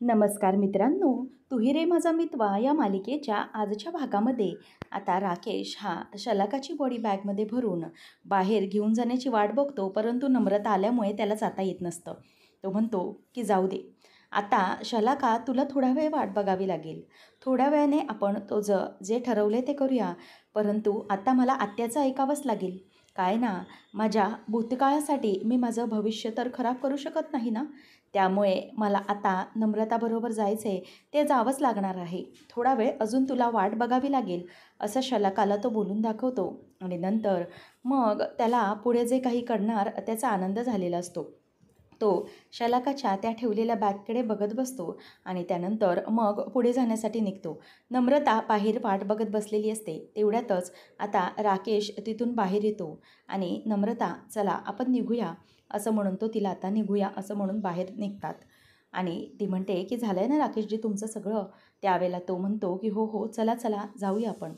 नमस्कार मित्रांनो, तू ही रे माझा मितवा या मालिकेच्या आजच्या भागामध्ये आता राकेश हा शलाकाची बॉडी बॅगमध्ये भरून बाहेर घेऊन जाण्याची वाट बघतो, परंतु नम्रता आल्यामुळे त्याला जाता येत नसतं. तो म्हणतो की जाऊ दे, आता शलाका तुला थोडा वेळ वाट बघावी लागेल. थोड्या वेळाने आपण जे ठरवले ते करूया, परंतु आता मला आत्याचं ऐकावंच लागेल. काय ना, माझ्या भूतकाळासाठी मी माझं भविष्य तर खराब करू शकत नाही ना, त्यामुळे मला आता नम्रताबरोबर जायचे, ते जावंच लागणार आहे. थोडा वेळ अजून तुला वाट बघावी लागेल, असं शलाकाला तो बोलून दाखवतो. आणि नंतर मग त्याला पुढे जे काही करणार त्याचा आनंद झालेला असतो. तो शलाकाच्या त्या ठेवलेल्या बॅगकडे बघत बसतो आणि त्यानंतर मग पुढे जाण्यासाठी निघतो. नम्रता बाहेर वाट बघत बसलेली असते. तेवढ्यातच आता राकेश तिथून बाहेर येतो आणि नम्रता चला आपण निघूया असं म्हणून तो तिला आता निघूया असं म्हणून बाहेर निघतात. आणि ती म्हणते की झालं आहे ना राकेशजी तुमचं सगळं. त्यावेळेला तो म्हणतो की हो हो चला चला जाऊया आपण.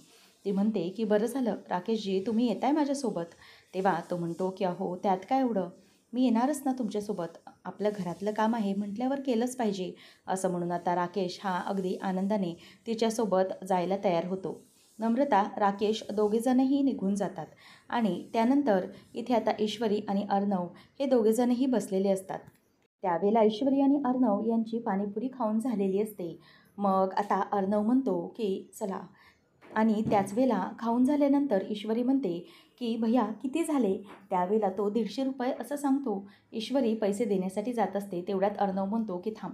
ती म्हणते की बरं झालं राकेशजी तुम्ही येताय माझ्यासोबत. तेव्हा तो म्हणतो की अहो त्यात काय एवढं, मी येणारच ना तुमच्यासोबत, आपलं घरातलं काम आहे म्हटल्यावर केलंच पाहिजे असं म्हणून आता राकेश हा अगदी आनंदाने तिच्यासोबत जायला तयार होतो. नम्रता राकेश दोघेजणही निघून जातात आणि त्यानंतर इथे आता ईश्वरी आणि अर्णव हे दोघेजणही बसलेले असतात. त्यावेळेला ऐश्वरी आणि अर्णव यांची पाणीपुरी खाऊन झालेली असते. मग आता अर्णव म्हणतो की चला, आणि त्याच वेळेला खाऊन झाल्यानंतर ईश्वरी म्हणते की भैया किती झाले. त्यावेळेला तो 150 रुपये असं सांगतो. ईश्वरी पैसे देण्यासाठी जात असते. तेवढ्यात अर्णव म्हणतो की थांब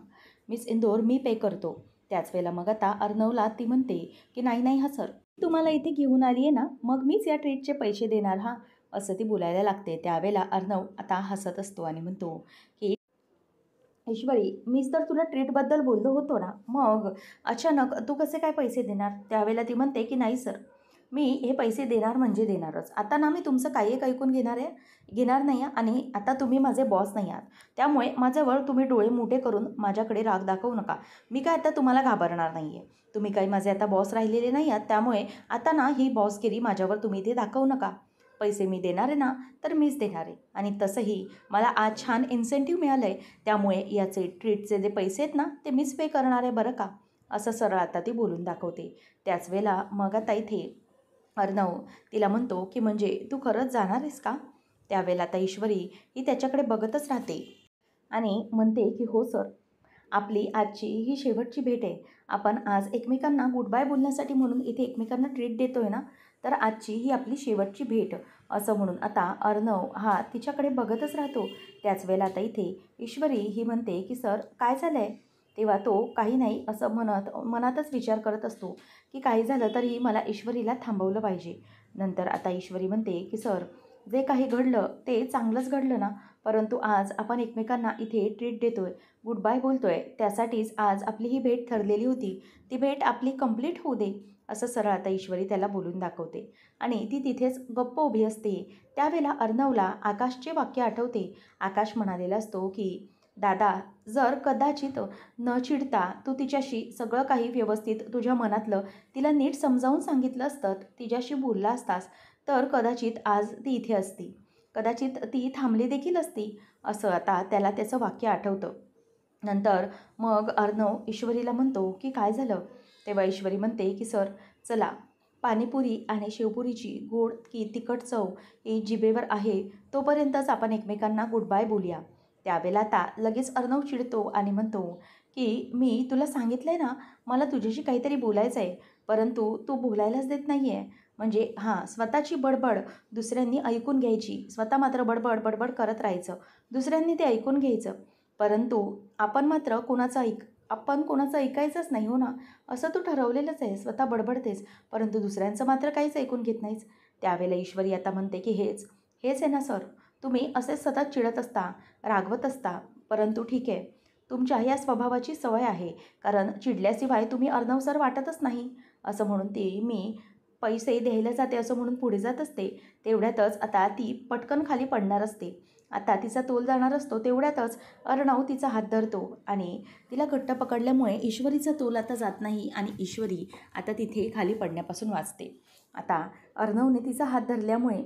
मिस इंदोर मी पे करतो. त्याच वेळेला मग आता अर्णवला ती म्हणते की नाही नाही हा सर, तुम्हाला इथे घेऊन आली आहे ना, मग मीच या ट्रीटचे पैसे देणार हा, असं ती बोलायला लागते. त्यावेळेला अर्णव आता हसत असतो आणि म्हणतो की ईश्वरी मीच तर तुला ट्रीटबद्दल बोललो होतो ना, मग अचानक तू कसे काय पैसे देणार. त्यावेळेला ती म्हणते की नाही सर, मी हे पैसे देणार म्हणजे देणारच. आता ना मी तुमचं काही एक ऐकून घेणार नाही आहे, आणि आता तुम्ही माझे बॉस नाही आहात, त्यामुळे माझ्यावर तुम्ही डोळे मोठे करून माझ्याकडे राग दाखवू नका. मी काय आता तुम्हाला घाबरणार नाही आहे. तुम्ही काही माझे आता बॉस राहिलेले नाही आहात, त्यामुळे आता ना ही बॉसगिरी माझ्यावर तुम्ही इथे दाखवू नका. पैसे मी देणार आहे ना तर मीच देणार आहे, आणि तसंही मला आज छान इन्सेंटिव्ह मिळालं आहे, त्यामुळे याचे ट्रीटचे जे पैसे आहेत ना ते मीच पे करणार आहे बरं का, असं सरळ आता ती बोलून दाखवते. त्याच वेळेला मग आता इथे अर्णव तिला म्हणतो की म्हणजे तू खरंच जाणार आहेस का. त्यावेळेला आता ईश्वरी ही त्याच्याकडे बघतच राहते आणि म्हणते की हो सर, आपली आजची ही शेवटची भेट आहे. आपण आज एकमेकांना गुड बाय बोलण्यासाठी म्हणून इथे एकमेकांना ट्रीट देतो आहे ना, तर आजची ही आपली शेवटची भेट, असं म्हणून आता अर्णव हा तिच्याकडे बघतच राहतो. त्याच वेळेला आता इथे ईश्वरी ही म्हणते की सर काय झालं आहे. तेव्हा तो काही नाही असं म्हणत मनातच विचार करत असतो की काही झालं तरी मला ईश्वरीला थांबवलं पाहिजे. नंतर आता ईश्वरी म्हणते की सर, जे काही घडलं ते चांगलंच घडलं ना, परंतु आज आपण एकमेकांना इथे ट्रीट देतोय, गुड बाय बोलतोय, त्यासाठीच आज आपली ही भेट ठरलेली होती. ती भेट आपली कंप्लीट होऊ दे, असं सरळ आता ईश्वरी त्याला बोलून दाखवते आणि ती तिथेच गप्प उभी असते. त्यावेळेला अर्णवला आकाशचे वाक्य आठवते. आकाश म्हणालेला असतो की दादा, जर कदाचित न चिडता तू तिच्याशी सगळं काही व्यवस्थित तुझ्या मनातलं तिला नीट समजावून सांगितलं असतं, तिच्याशी बोलला असतास, तर कदाचित आज ती इथे असती, कदाचित ती थांबली देखील असती, असं आता त्याला त्याचं वाक्य आठवतं. नंतर मग अर्णव ईश्वरीला म्हणतो की काय झालं. तेव्हा ईश्वरी म्हणते की सर चला, पाणीपुरी आणि शेवपुरीची गोड की तिखट चव ही जिभेवर आहे, तोपर्यंतच आपण एकमेकांना गुड बाय बोलूया. त्यावेळेला आता लगेच अर्णव चिडतो आणि म्हणतो की मी तुला सांगितलं आहे ना, मला तुझ्याशी काहीतरी बोलायचं आहे, परंतु तू बोलायलाच देत नाही आहे. म्हणजे हां, स्वतःची बडबड दुसऱ्यांनी ऐकून घ्यायची, स्वतः मात्र बडबड बडबड करत राहायचं, दुसऱ्यांनी ते ऐकून घ्यायचं, परंतु आपण कोणाचं ऐकायचंच नाही हो ना, असं तू ठरवलेलंच आहे. स्वतः बडबडतेस, परंतु दुसऱ्यांचं मात्र काहीच ऐकून घेत नाहीस. त्यावेळेला ईश्वरी आता म्हणते की हेच आहे ना सर, तुम्ही असेच सतत चिडत असता, रागवत असता, परंतु ठीक आहे, तुमच्या या स्वभावाची सवय आहे, कारण चिडल्याशिवाय तुम्ही अर्णव सर वाटतच नाही, असं म्हणून ती मी पैसे द्यायला जाते असं म्हणून पुढे जात असते. तेवढ्यातच आता ती पटकन खाली पडणार असते. आता तिचा तोल जाणार असतो. तेवढ्यातच अर्णव तिचा हात धरतो आणि तिला घट्ट पकडल्यामुळे ईश्वरीचा तोल आता जात नाही आणि ईश्वरी आता तिथे खाली पडण्यापासून वाचते. आता अर्णवने तिचा हात धरल्यामुळे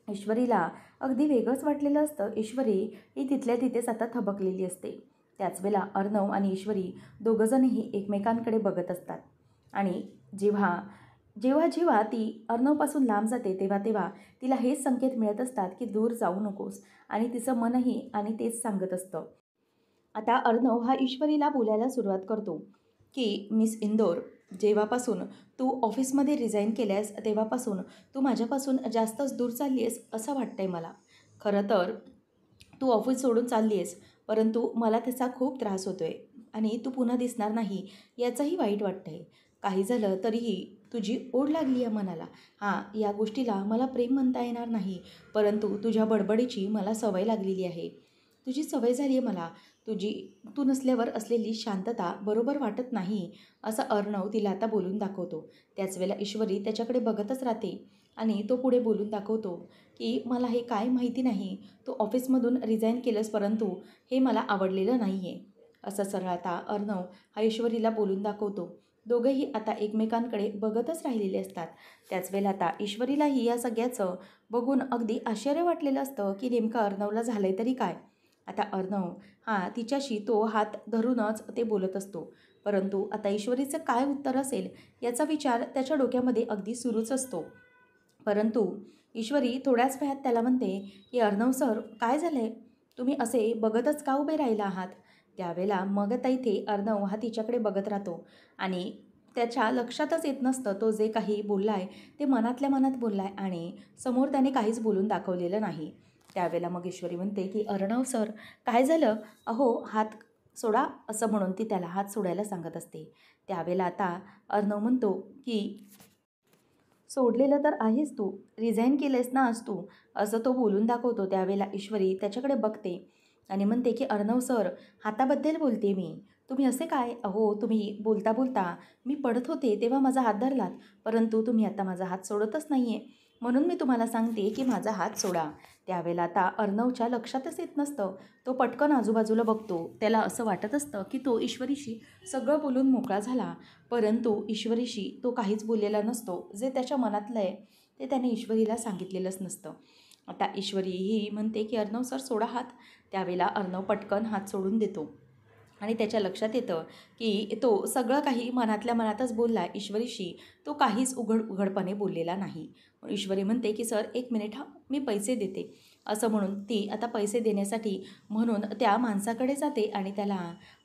ईश्वरीला अगदी वेगळंच वाटलेलं असतं. ईश्वरी ही तिथल्या तिथेच आता थबकलेली असते. त्याच वेळेला अर्णव आणि ईश्वरी दोघंजणही एकमेकांकडे बघत असतात. आणि जेव्हा जेव्हा जेव्हा ती अर्णवपासून लांब जाते तेव्हा तेव्हा तिला हेच संकेत मिळत असतात की दूर जाऊ नकोस, आणि तिचं मनही आणि तेच सांगत असतं. आता अर्णव हा ईश्वरीला बोलायला सुरुवात करतो की मिस इंदोर, जेव्हापासून तू ऑफिसमध्ये रिझाईन केल्यास तेव्हापासून तू माझ्यापासून जास्तच दूर चालली आहेस असं वाटतंय मला. खरं तर तू ऑफिस सोडून चालली आहेस, परंतु मला त्याचा खूप त्रास होतो आहे आणि तू पुन्हा दिसणार नाही याचंही वाईट वाटतं आहे. काही झालं तरीही तुझी ओढ लागली आहे मनाला. हां, या गोष्टीला मला प्रेम म्हणता येणार नाही, परंतु तुझ्या बडबडीची मला सवय लागलेली आहे. तुझी सवय झाली आहे मला. तू नसल्यावर असलेली शांतता बरोबर वाटत नाही, असं अर्णव तिला आता बोलून दाखवतो. त्याच वेळेला ईश्वरी त्याच्याकडे बघतच राहते आणि तो पुढे बोलून दाखवतो की मला हे काय माहिती नाही, तू ऑफिसमधून रिझाईन केलंस, परंतु हे मला आवडलेलं नाही आहे, असं सरळ आता अर्णव हा ईश्वरीला बोलून दाखवतो. दोघंही आता एकमेकांकडे बघतच राहिलेले असतात. त्याच वेळेला आता ईश्वरीलाही या सगळ्याचं बघून अगदी आश्चर्य वाटलेलं असतं की नेमकं अर्णवला झालंय तरी काय. आता अर्णव तिच्याशी तो हात धरूनच ते बोलत असतो, परंतु आता ईश्वरीचं काय उत्तर असेल याचा विचार त्याच्या डोक्यामध्ये अगदी सुरूच असतो. परंतु ईश्वरी थोड्याच वेळात त्याला म्हणते की अर्णव सर, काय झालंय? तुम्ही असे बघतच का उभे राहिला आहात? त्यावेळेला मग आता इथे अर्णव हा तिच्याकडे बघत राहतो आणि त्याच्या लक्षातच येत नसतं तो जे काही बोलला आहे ते मनातल्या मनात बोलला आहे आणि समोर त्याने काहीच बोलून दाखवलेलं नाही. त्यावेळेला मग ईश्वरी म्हणते की अर्णव सर, काय झालं? अहो, हात सोडा, असं म्हणून ती त्याला हात सोडायला सांगत असते. त्यावेळेला आता अर्णव म्हणतो की सोडलेलं तर आहेस तू, रिझाईन केलंयस ना आज तू, असं तो बोलून दाखवतो. त्यावेळेला ईश्वरी त्याच्याकडे बघते आणि म्हणते की अर्णव सर, हाताबद्दल बोलते मी. तुम्ही असे काय? अहो, तुम्ही बोलता बोलता मी पडत होते तेव्हा माझा हात धरलात, परंतु तुम्ही आता माझा हात सोडतच नाही आहे, म्हणून मी तुम्हाला सांगते की माझा हात सोडा. त्यावेळेला आता अर्णवच्या लक्षातच येत नसतं. तो पटकन आजूबाजूला बघतो. त्याला असं वाटत असतं की तो ईश्वरीशी सगळं बोलून मोकळा झाला, परंतु ईश्वरीशी तो काहीच बोललेला नसतो. जे त्याच्या मनातलं आहे ते त्याने ईश्वरीला सांगितलेलंच नसतं. आता ईश्वरी ही म्हणते की अर्णव सर, सोडा हात. त्यावेळेला अर्णव पटकन हात सोडून देतो आणि त्याच्या लक्षात येतं की तो सगळं काही मनातल्या मनातच बोलला. ईश्वरीशी तो काहीच उघडपणे बोललेला नाही. ईश्वरी म्हणते की सर, 1 मिनिट, हां, मी पैसे देते, असं म्हणून ती आता पैसे देण्यासाठी म्हणून त्या माणसाकडे जाते आणि त्याला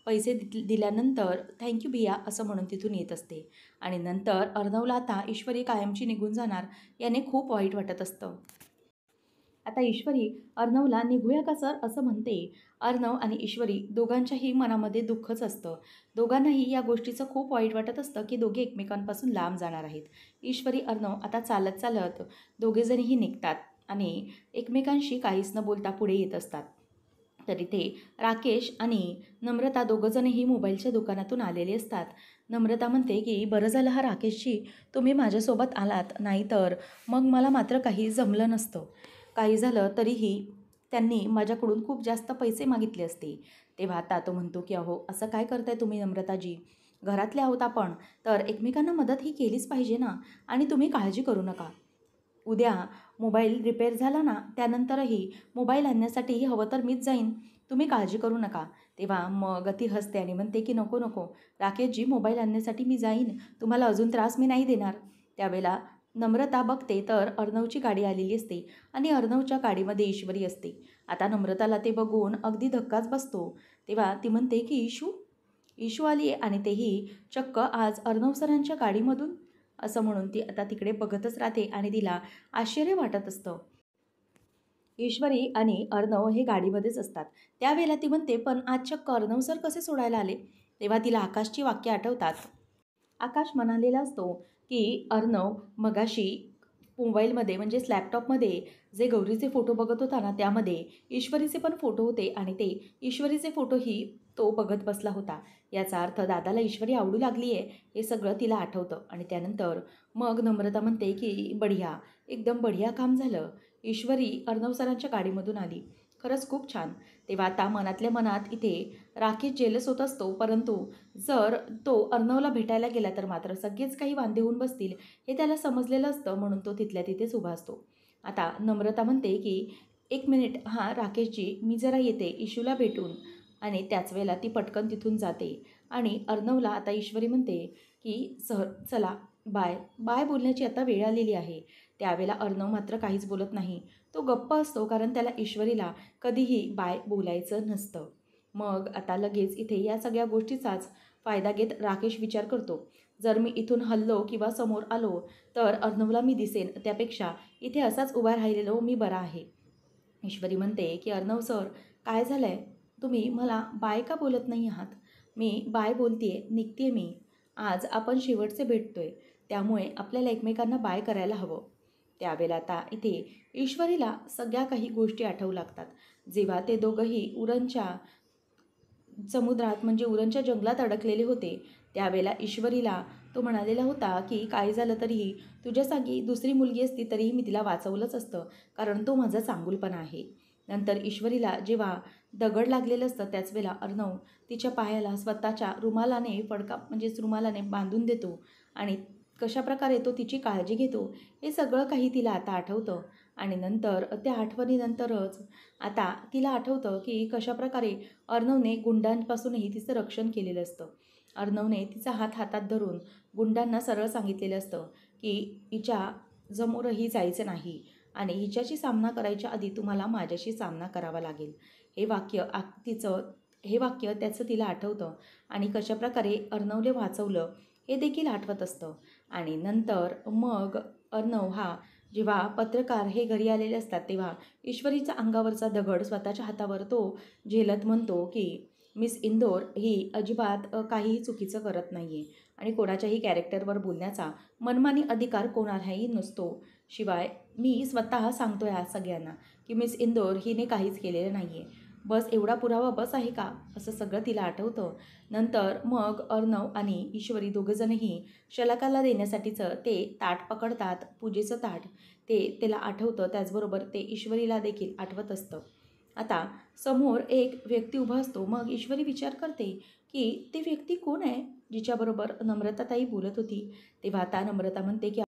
पैसे दिल्यानंतर थँक्यू भैया असं म्हणून तिथून येत असते. आणि नंतर अर्णवला आता ईश्वरी कायमची निघून जाणार याने खूप वाईट वाटत असतं. आता ईश्वरी अर्णवला निघूया का सर असं म्हणते. अर्णव आणि ईश्वरी दोघांच्याही मनामध्ये दुःखच असतं. दोघांनाही या गोष्टीचं खूप वाईट वाटत असतं की दोघे एकमेकांपासून लांब जाणार आहेत. ईश्वरी अर्णव आता चालत चालत दोघेजणही निघतात आणि एकमेकांशी काहीच न बोलता पुढे येत असतात. तर इथे राकेश आणि नम्रता दोघंजणही मोबाईलच्या दुकानातून आलेले असतात. नम्रता म्हणते की बरं झालं हा राकेशजी तुम्ही माझ्यासोबत आलात, नाहीतर मग मला मात्र काही जमलं नसतं. काही झालं तरीही त्यांनी माझ्याकडून खूप जास्त पैसे मागितले असते. तेव्हा आता तो म्हणतो की अहो, असं काय करताय तुम्ही नम्रताजी? घरातले आहोत आपण, तर एकमेकांना मदत ही केलीच पाहिजे ना. आणि तुम्ही काळजी करू नका, उद्या मोबाईल रिपेअर झाला ना, त्यानंतरही मोबाईल आणण्यासाठी हवं तर मीच जाईन, तुम्ही काळजी करू नका. तेव्हा मग ती हसते आणि म्हणते की नको नको राकेशजी, मोबाईल आणण्यासाठी मी जाईन, तुम्हाला अजून त्रास मी नाही देणार. त्यावेळेला नम्रता बघते तर अर्णवची गाडी आलेली असते आणि अर्णवच्या गाडीमध्ये ईश्वरी असते. आता नम्रताला ते बघून अगदी धक्काच बसतो. तेव्हा ती म्हणते की इशू आली आहे, आणि तेही चक्क आज अर्णव सरांच्या गाडीमधून, असं म्हणून ती आता तिकडे बघतच राहते आणि तिला आश्चर्य वाटत असतं. ईश्वरी आणि अर्णव हे गाडीमध्येच असतात. त्यावेळेला ती म्हणते पण आज चक्क अर्णव सर कसे सोडायला आले? तेव्हा तिला आकाशची वाक्य आठवतात. आकाश म्हणालेला असतो की अर्णव मगाशी मोबाईलमध्ये म्हणजेच लॅपटॉपमध्ये जे गौरीचे फोटो बघत होता ना, त्यामध्ये ईश्वरीचे पण फोटो होते आणि ते ईश्वरीचे फोटोही तो बघत बसला होता. याचा अर्थ दादाला ईश्वरी आवडू लागली आहे, हे सगळं तिला आठवतं. आणि त्यानंतर मग नम्रता म्हणते की बढिया, एकदम बढिया काम झालं, ईश्वरी अर्णव सरांच्या गाडीमधून आली, खरंच खूप छान. तेव्हा आता मनातल्या मनात इथे राकेश जेलस होत असतो, परंतु जर तो अर्णवला भेटायला गेला तर मात्र सगळेच काही वांदे होऊन बसतील हे त्याला समजलेलं असतं, म्हणून तो तिथल्या तिथेच उभा असतो. आता नम्रता म्हणते की 1 मिनिट, हां राकेशजी, मी जरा येते इशूला भेटून. आणि त्याच वेळेला ती पटकन तिथून जाते आणि अर्णवला आता ईश्वरी म्हणते की चला बाय बाय बोलण्याची आता वेळ आलेली आहे. त्यावेळेला अर्णव मात्र काहीच बोलत नाही. तो गप्प असतो, कारण त्याला ईश्वरीला कधीही बाय बोलायचं नसतं. मग आता लगेच इथे या सगळ्या गोष्टीचाच फायदा घेत राकेश विचार करतो, जर मी इथून हललो किंवा समोर आलो तर अर्णवला मी दिसेन, त्यापेक्षा इथे असाच उभा राहिलेलो मी बरा आहे. ईश्वरी म्हणते की अर्णव सर, काय झालं आहे? तुम्ही मला बाय का बोलत नाही आहात? मी बाय बोलते, निघते मी. आज आपण शेवटचे भेटतोय, त्यामुळे आपल्याला एकमेकांना बाय करायला हवं. त्यावेळेला आता इथे ईश्वरीला सगळ्या काही गोष्टी आठवू लागतात. जेव्हा ते दोघंही उरणच्या समुद्रात म्हणजे उरणच्या जंगलात अडकलेले होते, त्यावेळेला ईश्वरीला तो म्हणालेला होता की काही झालं तरीही तुझ्या जागी दुसरी मुलगी असती तरीही मी तिला वाचवलंच असतं, कारण तो माझा चांगुलपणा आहे. नंतर ईश्वरीला जेव्हा दगड लागलेलं असतं त्याच वेळेला अर्णव तिच्या पायाला स्वतःच्या रुमालाने म्हणजेच रुमालाने बांधून देतो आणि कशाप्रकारे तो तिची काळजी घेतो हे सगळं काही तिला आता आठवतं. आणि नंतर त्या आठवणीनंतरच आता तिला आठवतं की कशाप्रकारे अर्णवने गुंडांपासूनही तिचं रक्षण केलेलं असतं. अर्णवने तिचा हात हातात धरून गुंडांना सरळ सांगितलेलं असतं की हिच्या समोरही जायचं नाही आणि हिच्याशी सामना करायच्या आधी तुम्हाला माझ्याशी सामना करावा लागेल. हे वाक्य त्याचं तिला आठवतं आणि कशाप्रकारे अर्णवले वाचवलं हे देखील आठवत असतं. आणि नंतर मग अर्णव हा जेव्हा पत्रकार हे घरी आलेले असतात तेव्हा ईश्वरीचा अंगावरचा दगड स्वतःच्या हातावर तो झेलत म्हणतो की मिस इंदोर ही अजिबात काहीही चुकीचं करत नाही आहे आणि कोणाच्याही कॅरेक्टरवर बोलण्याचा मनमानी अधिकार कोणालाही नसतो. शिवाय मी स्वतः सांगतो या सगळ्यांना की मिस इंदोर हिने काहीच केलेलं नाही आहे. बस एवढा पुरावा बस आहे का, असं सगळं तिला आठवतं. नंतर मग अर्णव आणि ईश्वरी दोघंजणही शलाकाला देण्यासाठीचं ते ताट पकडतात, पूजेचं ताट. ते त्याला आठवतं, त्याचबरोबर ते ईश्वरीला देखील आठवत असतं. आता समोर एक व्यक्ती उभा असतो. मग ईश्वरी विचार करते की ती व्यक्ती कोण आहे जिच्याबरोबर नम्रताताई बोलत होती. तेव्हा आता नम्रता म्हणते की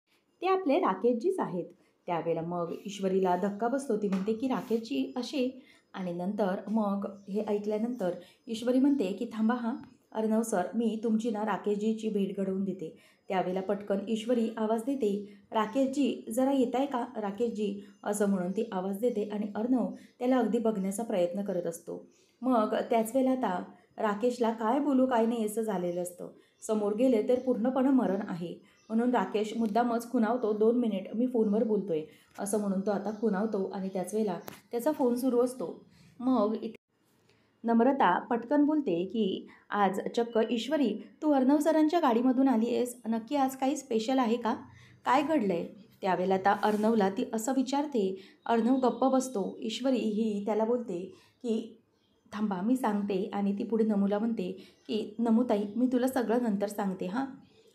ते आपले राकेशजीच आहेत. त्यावेळेला मग ईश्वरीला धक्का बसतो. ती म्हणते की राकेशजी असे. आणि नंतर मग हे ऐकल्यानंतर ईश्वरी म्हणते की थांबा हां अर्णव सर, मी तुमची ना राकेशजीची भेट घडवून देते. त्यावेळेला पटकन ईश्वरी आवाज देते, राकेशजी जरा येत आहे का राकेशजी, असं म्हणून ती आवाज देते आणि अर्णव त्याला अगदी बघण्याचा प्रयत्न करत असतो. मग त्याच वेळेला आता राकेशला काय बोलू काय नाही असं झालेलं असतं. समोर गेले तर पूर्णपणे मरण आहे, म्हणून राकेश मुद्दामच खुणावतो, 2 मिनिट मी फोनवर बोलतोय असं म्हणून तो आता खुणावतो आणि त्याच वेळेला त्याचा फोन सुरू असतो. मग नम्रता पटकन बोलते की आज चक्क ईश्वरी तू अर्णव सरांच्या गाडीमधून आली आहेस, नक्की आज काही स्पेशल आहे का, काय घडलं आहे? त्यावेळेला आता अर्णवला ती असं विचारते. अर्णव गप्प बसतो. ईश्वरी ही त्याला बोलते की थांबा मी सांगते आणि ती पुढे नमूला म्हणते की नमूताई मी तुला सगळं नंतर सांगते हां.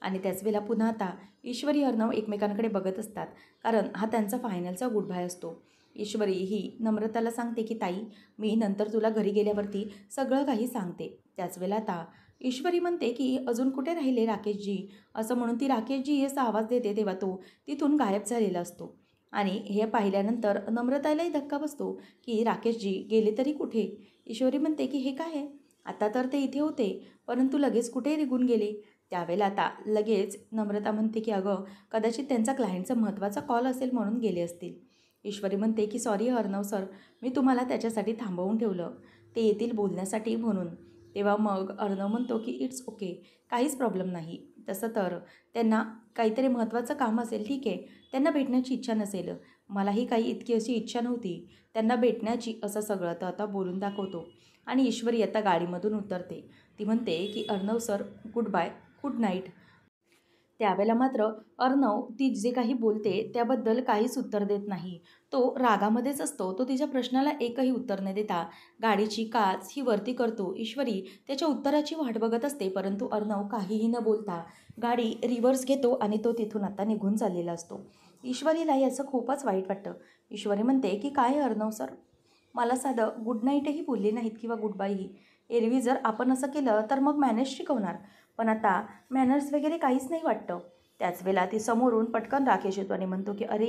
आणि त्याच वेळेला पुन्हा आता ईश्वरी अर्णव एकमेकांकडे बघत असतात, कारण हा त्यांचा फायनलचा गुड बाय असतो. ईश्वरी ही नम्रताला सांगते की ताई मी नंतर तुला घरी गेल्यावरती सगळं काही सांगते. त्याच वेळेला आता ईश्वरी म्हणते की अजून कुठे राहिले राकेशजी, असं म्हणून ती राकेशजी असा आवाज देते तेव्हा तो तिथून गायब झालेला असतो. आणि हे पाहिल्यानंतर नम्रतालाही धक्का बसतो की राकेशजी गेले तरी कुठे. ईश्वरी म्हणते की हे काय आहे, आता तर ते इथे होते परंतु लगेच कुठे निघून गेले. त्यावेळेला आता लगेच नम्रता म्हणते की अगं कदाचित त्यांचा क्लायंटचा महत्त्वाचा कॉल असेल म्हणून गेले असतील. ईश्वरी म्हणते की सॉरी अर्णव सर, मी तुम्हाला त्याच्यासाठी थांबवून ठेवलं, ते येतील बोलण्यासाठी म्हणून. तेव्हा मग अर्णव म्हणतो की इट्स ओके, काहीच प्रॉब्लेम नाही. तसं तर त्यांना काहीतरी महत्त्वाचं काम असेल, ठीक आहे, त्यांना भेटण्याची इच्छा नसेल, मलाही काही इतकी अशी इच्छा नव्हती त्यांना भेटण्याची, असं सगळं तर आता बोलून दाखवतो. आणि ईश्वरी आता गाडीमधून उतरते. ती म्हणते की Arnav sir good bye, good night. त्यावेळेला मात्र अर्णव ती जे काही बोलते त्याबद्दल काहीच उत्तर देत नाही. तो रागामध्येच असतो. तो तिच्या प्रश्नाला एकही उत्तर न देता गाडीची काच ही वरती करतो. ईश्वरी त्याच्या उत्तराची वाट बघत असते, परंतु अर्णव काहीही न बोलता गाडी रिव्हर्स घेतो आणि तो तिथून आता निघून चाललेला असतो. ईश्वरीला याचं खूपच वाईट वाटतं. ईश्वरी म्हणते की काय अर्णव सर, मला साधं गुड नाईटही बोलले नाहीत किंवा गुड बायही. एरवी जर आपण असं केलं तर मग मॅनर्स शिकवणार, पण आता मॅनर्स वगैरे काहीच नाही वाटतं. त्याच वेळेला ती समोरून पटकन राकेश येतो आणि म्हणतो की अरे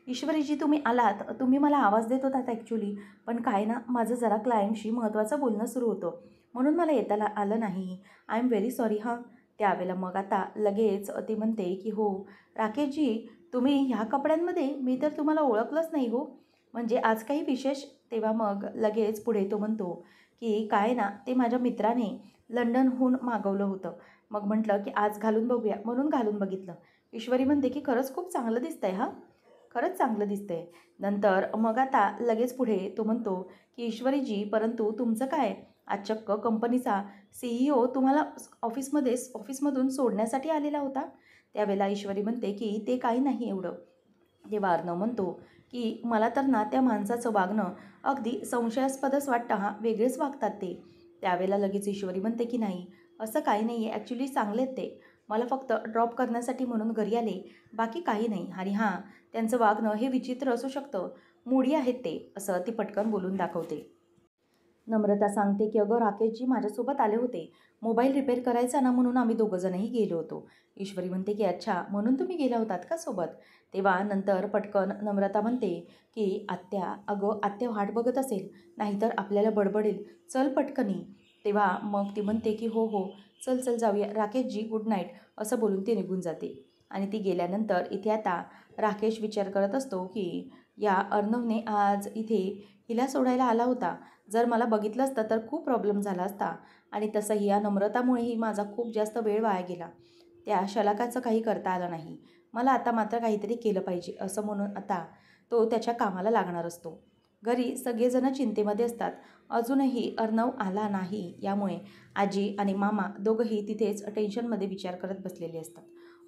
ईश्वरीजी, तुम्ही आलात. तुम्ही मला आवाज देत होतात ॲक्च्युली, पण काय ना, माझं जरा क्लायंटशी महत्त्वाचं बोलणं सुरू होतं म्हणून मला येता आलं नाही. आय एम व्हेरी सॉरी हां. त्यावेळेला मग आता लगेच ती म्हणते की हो राकेशजी, तुम्ही ह्या कपड्यांमध्ये मी तर तुम्हाला ओळखलंच नाही हो, म्हणजे आज काही विशेष? तेव्हा मग लगेच पुढे तो म्हणतो की काय ना, ते माझ्या मित्राने लंडनहून मागवलं होतं. मग म्हटलं की आज घालून बघूया म्हणून घालून बघितलं. ईश्वरी म्हणते की खरंच खूप चांगलं दिसतंय हां, खरंच चांगलं दिसतंय. नंतर मग आता लगेच पुढे तो म्हणतो की ईश्वरीजी, परंतु तुमचं काय, आज चक्क कंपनीचा CEO तुम्हाला ऑफिसमधून सोडण्यासाठी आलेला होता. त्यावेळेला ईश्वरी म्हणते की ते काही नाही एवढं. तेव्हा अर्णव म्हणतो की मला तर ना त्या माणसाचं वागणं अगदी संशयास्पदच वाटतं हां, वेगळेच वागतात ते. त्यावेळेला लगेच ईश्वरी म्हणते की नाही, असं काही नाही आहे, ॲक्च्युली चांगले आहेत ते. मला फक्त ड्रॉप करण्यासाठी म्हणून घरी आले, बाकी काही नाही. आणि हां, त्यांचं वागणं हे विचित्र असू शकतं, मूडी आहेत ते, असं ती पटकन बोलून दाखवते. नम्रता सांगते की अगं राकेशजी माझ्यासोबत आले होते. मोबाईल रिपेअर करायचा ना, म्हणून आम्ही दोघंजणही गेलो होतो. ईश्वरी म्हणते की अच्छा, म्हणून तुम्ही गेला होतात का सोबत? तेव्हा नंतर पटकन नम्रता म्हणते की आत्या, अगं आत्या वाट बघत असेल, नाहीतर आपल्याला बडबडेल, चल पटकनी. तेव्हा मग ती म्हणते की हो हो, चल चल जाऊया राकेशजी, गुड नाईट, असं बोलून ती निघून जाते. आणि ती गेल्यानंतर इथे आता राकेश विचार करत असतो की या अर्णवने आज इथे हिला सोडायला आला होता. जर मला बघितलं असतं तर खूप प्रॉब्लेम झाला असता. आणि तसंही या नम्रतामुळेही माझा खूप जास्त वेळ वाया गेला. त्या शलाकाचं काही करता आलं नाही. मला आता मात्र काहीतरी केलं पाहिजे, असं म्हणून आता तो त्याच्या कामाला लागणार असतो. घरी सगळेजण चिंतेमध्ये असतात. अजूनही अर्णव आला नाही, यामुळे आजी आणि मामा दोघंही तिथेच टेन्शनमध्ये विचार करत बसलेले असतात.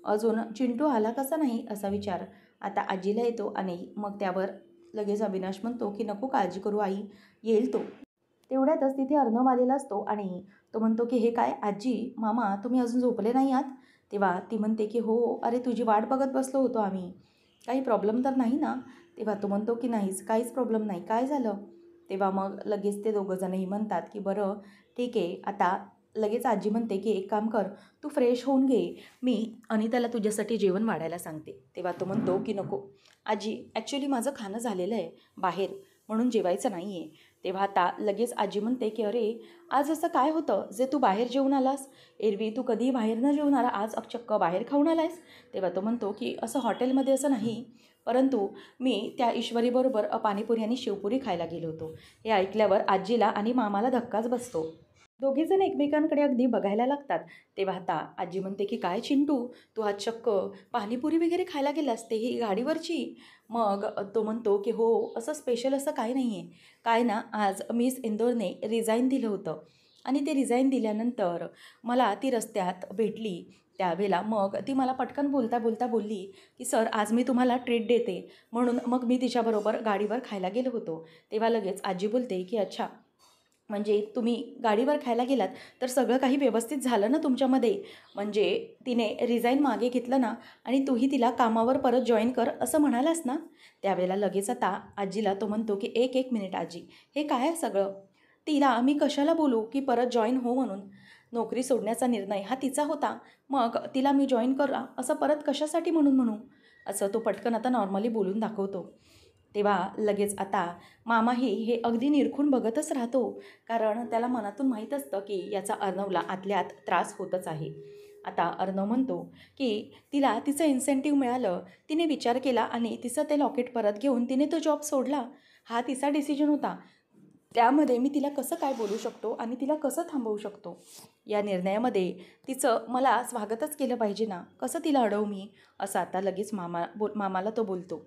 अजून चिंटू आला कसा नाही, असा विचार आता आजीला येतो. आणि मग त्यावर लगेच अविनाश म्हणतो की नको काळजी करू आई, येईल तो. तेवढ्यातच तिथे अर्णव आलेला असतो आणि तो म्हणतो की हे काय आजी, मामा, तुम्ही अजून झोपले नाही आहात? तेव्हा ती म्हणते की हो, अरे तुझी वाट बघत बसलो होतो आम्ही, काही प्रॉब्लेम तर नाही ना? तेव्हा तो म्हणतो की नाहीच, काहीच प्रॉब्लेम नाही, काय झालं? तेव्हा मग लगेच ते दोघंजणही म्हणतात की बरं ठीक आहे. आता लगेच आजी म्हणते की एक काम कर, तू फ्रेश होऊन घे, मी अनिताला तुझ्यासाठी जेवण वाढायला सांगते. तेव्हा तो म्हणतो की नको आजी, ॲक्च्युली माझं खाणं झालेलं आहे बाहेर, म्हणून जेवायचं नाही आहे. तेव्हा आता लगेच आजी म्हणते की अरे आज असं काय होतं जे तू बाहेर जेवून आलास? एरवी तू कधीही बाहेर न जेवून आला, आज चक्क बाहेर खाऊन आलायस? तेव्हा तो म्हणतो की असं हॉटेलमध्ये असं नाही, परंतु मी त्या ईश्वरीबरोबर पाणीपुरी आणि शेवपुरी खायला गेलो होतो. हे ऐकल्यावर आजीला आणि मामाला धक्काच बसतो. दोघेजण एकमेकांकडे अगदी बघायला लागतात. तेव्हा आता आजी म्हणते की काय चिंटू, तू आज चक्क पाणीपुरी वगैरे खायला गेलास, तेही गाडीवरची? मग तो म्हणतो की हो, असं स्पेशल असं काही नाही आहे. काय ना, आज मिस इंदोरने रिझाईन दिलं होतं आणि ते रिझाईन दिल्यानंतर मला ती रस्त्यात भेटली. त्यावेळेला मग ती मला पटकन बोलता बोलता बोलली की सर, आज मी तुम्हाला ट्रीट देते, म्हणून मग मी तिच्याबरोबर गाडीवर खायला गेलो होतो. तेव्हा लगेच आजी बोलते की अच्छा, म्हणजे तुम्ही गाडीवर खायला गेलात तर सगळं काही व्यवस्थित झालं ना तुमच्यामध्ये? म्हणजे तिने रिझाईन मागे घेतलं ना, आणि तूही तिला कामावर परत जॉईन कर असं म्हणालास ना? त्यावेळेला लगेच आता आजीला तो म्हणतो की एक एक मिनिट आजी, हे काय आहे सगळं? तिला मी कशाला बोलू की परत जॉईन हो म्हणून? नोकरी सोडण्याचा निर्णय हा तिचा होता, मग तिला मी जॉईन करा असं परत कशासाठी म्हणून म्हणू? असं तो पटकन आता नॉर्मली बोलून दाखवतो. तेव्हा लगेच आता मामाही हे अगदी निरखून बघतच राहतो, कारण त्याला मनातून माहीत असतं की याचा अर्णवला आतल्या आत त्रास होतच आहे. आता अर्णव म्हणतो की तिला तिचं इन्सेंटिव्ह मिळालं, तिने विचार केला आणि तिचं ते लॉकेट परत घेऊन तिने तो जॉब सोडला. हा तिचा डिसिजन होता. त्यामध्ये मी तिला कसं काय बोलू शकतो आणि तिला कसं थांबवू शकतो? या निर्णयामध्ये तिचं मला स्वागतच केलं पाहिजे ना, कसं तिला अडवू मी? असं आता लगेच मामाला तो बोलतो.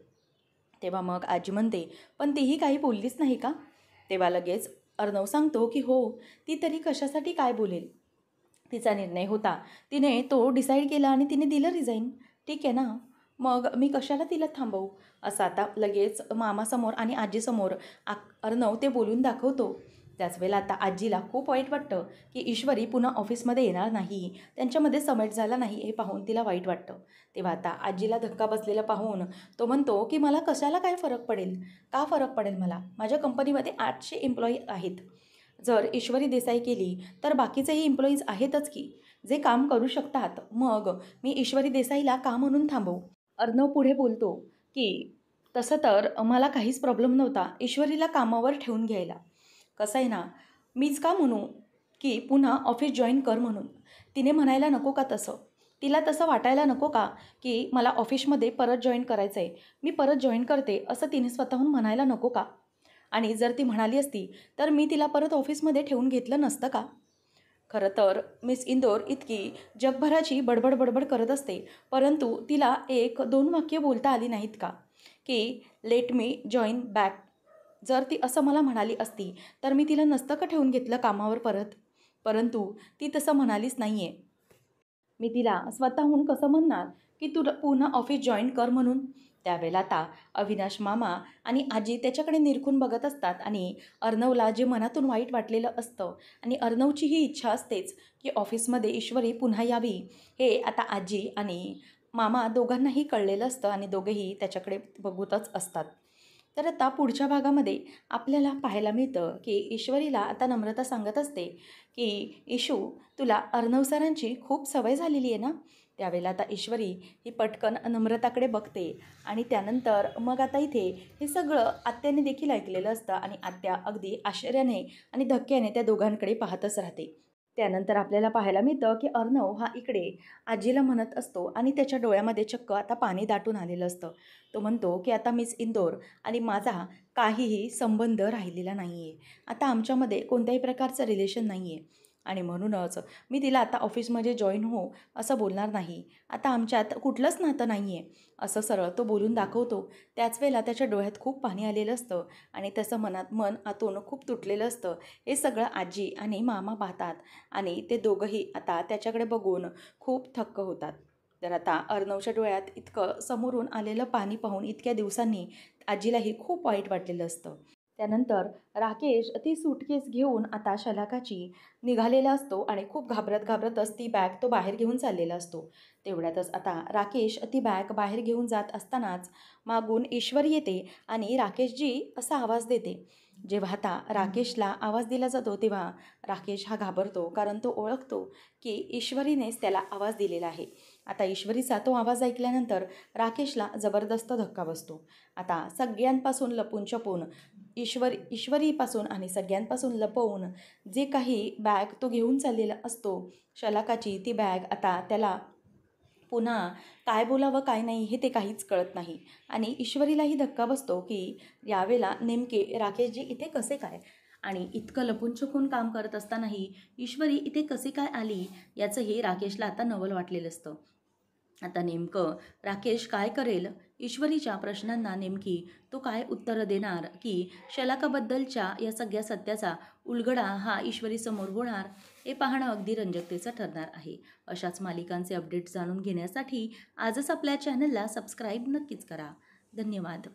तेव्हा मग आजी म्हणते पण तीही काही बोललीच नाही का? तेव्हा लगेच अर्णव सांगतो की हो, ती तरी कशासाठी काय बोलेल? तिचा निर्णय होता, तिने तो डिसाईड केला आणि तिने दिलं रिझाईन. ठीक आहे ना, मग मी कशाला तिला थांबवू? असं आता लगेच मामासमोर आणि आजीसमोर अर्णव ते बोलून दाखवतो. त्याच वेळेला आता आजीला खूप वाईट वाटतं की ईश्वरी पुन्हा ऑफिसमध्ये येणार नाही, त्यांच्यामध्ये समेट झाला नाही, हे पाहून तिला वाईट वाटतं. तेव्हा आता आजीला धक्का बसलेला पाहून तो म्हणतो की मला कशाला काय फरक पडेल? का फरक पडेल मला? माझ्या कंपनीमध्ये 800 एम्प्लॉई आहेत. जर ईश्वरी देसाई केली तर बाकीचेही एम्प्लॉईज आहेतच की. जे काम करू शकतात मग मी ईश्वरी देसाईला का म्हणून थांबवू? अर्णव पुढे बोलतो की तसं तर मला काहीच प्रॉब्लेम नव्हता ईश्वरीला कामावर ठेवून घ्यायला. कसं आहे ना, मीच का म्हणू की पुन्हा ऑफिस जॉईन कर म्हणून. तिने म्हणायला नको का तसं? तिला तसं वाटायला नको का की मला ऑफिसमध्ये परत जॉईन करायचं आहे, मी परत जॉईन करते असं तिने स्वतःहून म्हणायला नको का? आणि जर ती म्हणाली असती तर मी तिला परत ऑफिसमध्ये ठेवून घेतलं नसतं का? खरं तर मिस इंदोर इतकी जगभराची बडबड बडबड करत असते, परंतु तिला 1-2 वाक्य बोलता आली नाहीत का? की लेट मी जॉइन बॅक. जर ती असं मला म्हणाली असती तर मी तिला नसतं का ठेवून घेतलं कामावर परत? परंतु ती तसं म्हणालीच नाही आहे. मी तिला स्वतःहून कसं म्हणणार की तू पुन्हा ऑफिस जॉईन कर म्हणून? त्यावेळेला आता अविनाश मामा आणि आजी त्याच्याकडे निरखून बघत असतात आणि अर्णवला जे मनातून वाईट वाटलेलं असतं आणि अर्णवची ही इच्छा असतेच की ऑफिसमध्ये ईश्वरी पुन्हा यावी, हे आता आजी आणि मामा दोघांनाही कळलेलं असतं आणि दोघेही त्याच्याकडे बघतच असतात. तर आता पुढच्या भागामध्ये आपल्याला पाहायला मिळतं की ईश्वरीला आता नम्रता सांगत असते की ईशू, तुला अर्णव सरांची खूप सवय झालेली आहे ना? त्यावेळेला आता ईश्वरी ही पटकन नम्रताकडे बघते आणि त्यानंतर मग आता इथे हे सगळं आत्याने देखील ऐकलेलं असतं आणि आत्या अगदी आश्चर्याने आणि धक्क्याने त्या दोघांकडे पाहतच राहते. त्यानंतर आपल्याला पाहायला मिळतं की अर्णव हा इकडे आजीला म्हणत असतो आणि त्याच्या डोळ्यामध्ये चक्क आता पाणी दाटून आलेलं असतं. तो म्हणतो की आता मिस इंदोर आणि माझा काहीही संबंध राहिलेला नाही आहे. आता आमच्यामध्ये कोणत्याही प्रकारचं रिलेशन नाही आहे आणि म्हणूनच मी तिला आता ऑफिसमध्ये जॉईन हो असं बोलणार नाही. आता आमच्यात कुठलंच नातं नाही आहे असं सरळ तो बोलून दाखवतो. त्याच वेळेला त्याच्या डोळ्यात खूप पाणी आलेलं असतं आणि त्याचं मन आतून खूप तुटलेलं असतं. हे सगळं आजी आणि मामा पाहतात आणि ते दोघंही आता त्याच्याकडे बघून खूप थक्क होतात. तर आता अर्णवच्या डोळ्यात इतकं समोरून आलेलं पाणी पाहून इतक्या दिवसांनी आजीलाही खूप वाईट वाटलेलं असतं. त्यानंतर राकेश ती सूटकेस घेऊन आता शलाकाची निघालेला असतो आणि खूप घाबरत घाबरतच ती बॅग तो बाहेर घेऊन चाललेला असतो. तेवढ्यातच आता राकेश ती बॅग बाहेर घेऊन जात असतानाच मागून ईश्वरी येते आणि राकेशजी असा आवाज देते. जेव्हा आता राकेशला आवाज दिला जातो तेव्हा राकेश हा घाबरतो, कारण तो ओळखतो की ईश्वरीनेच त्याला आवाज दिलेला आहे. आता ईश्वरीचा तो आवाज ऐकल्यानंतर राकेशला जबरदस्त धक्का बसतो. आता सगळ्यांपासून लपून छपून ईश्वरीपासून आणि सगळ्यांपासून लपवून जे काही बॅग तो घेऊन चाललेला असतो शलाकाची, ती बॅग आता त्याला पुन्हा काय बोलावं काय नाही हे ते काहीच कळत नाही आणि ईश्वरीलाही धक्का बसतो की यावेळेला नेमके राकेशजी इथे कसे काय आणि इतकं लपून छपून काम करत असतानाही ईश्वरी इथे कसे काय आली याचंही राकेशला आता नवल वाटलेलं असतं. आता नेमकं राकेश काय करेल? ईश्वरीच्या प्रश्नांना नेमकी तो काय उत्तरं देणार की शलाकाबद्दलच्या या सगळ्या सत्याचा उलगडा हा ईश्वरीसमोर होणार, हे पाहणं अगदी रंजकतेचं ठरणार आहे. अशाच मालिकांचे अपडेट्स जाणून घेण्यासाठी आजच आपल्या चॅनलला सबस्क्राईब नक्कीच करा. धन्यवाद.